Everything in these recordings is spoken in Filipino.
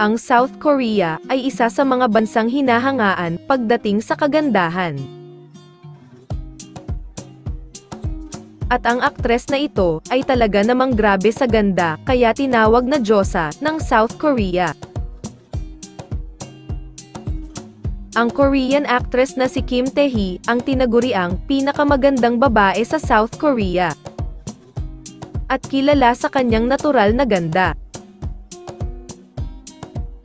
Ang South Korea ay isa sa mga bansang hinahangaan pagdating sa kagandahan. At ang aktres na ito ay talaga namang grabe sa ganda, kaya tinawag na Diyosa ng South Korea. Ang Korean actress na si Kim Tae-hee ang tinaguriang pinakamagandang babae sa South Korea. At kilala sa kanyang natural na ganda.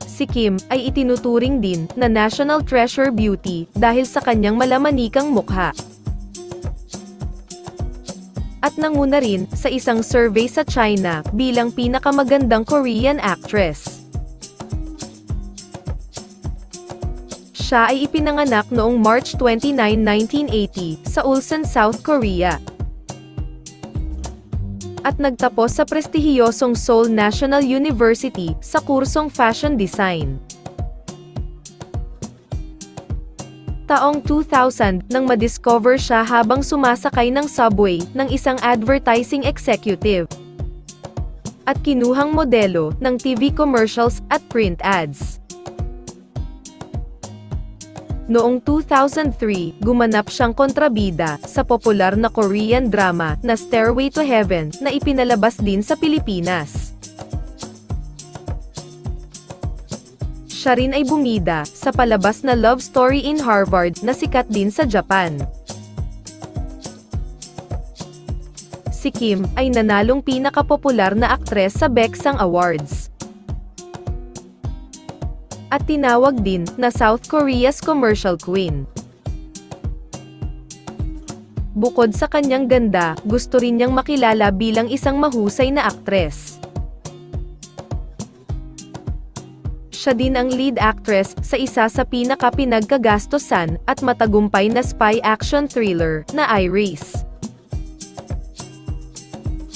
Si Kim ay itinuturing din na National Treasure Beauty dahil sa kanyang malamanikang mukha. At nanguna rin sa isang survey sa China bilang pinakamagandang Korean actress. Siya ay ipinanganak noong March 29, 1980, sa Ulsan, South Korea. At nagtapos sa prestihiyosong Seoul National University sa kursong Fashion Design. Taong 2000 nang madiscover siya habang sumasakay ng subway ng isang advertising executive. At kinuhang modelo ng TV commercials at print ads. Noong 2003, gumanap siyang kontrabida sa popular na Korean drama na Stairway to Heaven na ipinalabas din sa Pilipinas. Siya rin ay bumida sa palabas na Love Story in Harvard na sikat din sa Japan. Si Kim ay nanalong pinakapopular na aktres sa Baeksang Awards. At tinawag din na South Korea's Commercial Queen. Bukod sa kanyang ganda, gusto rin niyang makilala bilang isang mahusay na aktres. Siya din ang lead actress sa isa sa pinaka-pinagkagastosan at matagumpay na spy action thriller na Iris.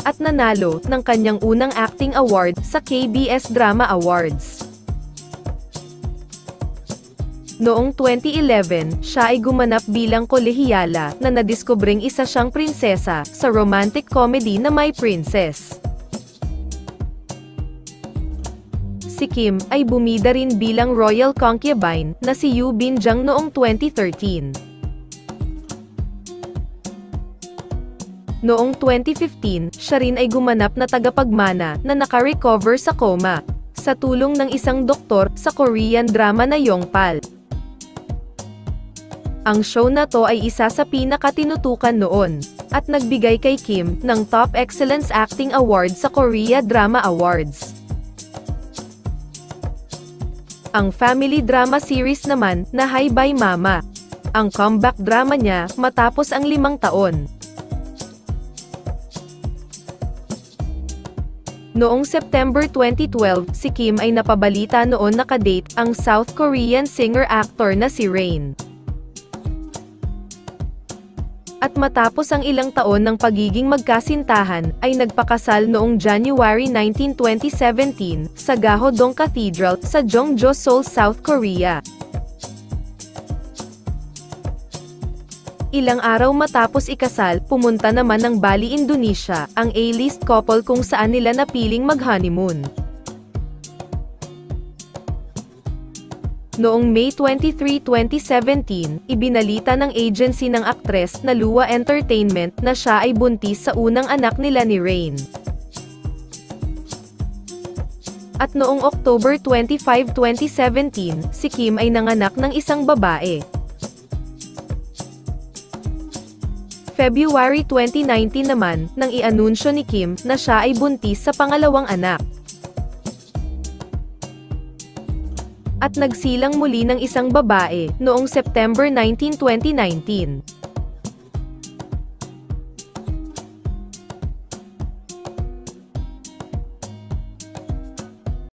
At nanalo ng kanyang unang acting award sa KBS Drama Awards. Noong 2011, siya ay gumanap bilang kolehiyala na nadiskubring isa siyang prinsesa sa romantic comedy na My Princess. Si Kim ay bumida rin bilang royal concubine na si Yoo Bin-jung noong 2013. Noong 2015, siya rin ay gumanap na tagapagmana na naka-recover sa coma, sa tulong ng isang doktor sa Korean drama na Yongpal. Ang show na to ay isa sa pinakatinutukan noon, at nagbigay kay Kim ng Top Excellence Acting Award sa Korea Drama Awards. Ang family drama series naman na Hi Bye Mama. Ang comeback drama niya matapos ang 5 taon. Noong September 2012, si Kim ay napabalita noon nakadate ang South Korean singer-actor na si Rain. At matapos ang ilang taon ng pagiging magkasintahan, ay nagpakasal noong January 19, 2017, sa Gahodong Cathedral, sa Jongjo, Seoul, South Korea. Ilang araw matapos ikasal, pumunta naman ng Bali, Indonesia, ang A-list couple kung saan nila napiling mag-honeymoon. Noong May 23, 2017, ibinalita ng agency ng aktres na Lua Entertainment na siya ay buntis sa unang anak nila ni Rain. At noong October 25, 2017, si Kim ay nanganak ng isang babae. February 2019 naman, nang i-anunsyo ni Kim na siya ay buntis sa pangalawang anak. At nagsilang muli ng isang babae, noong September 19, 2019.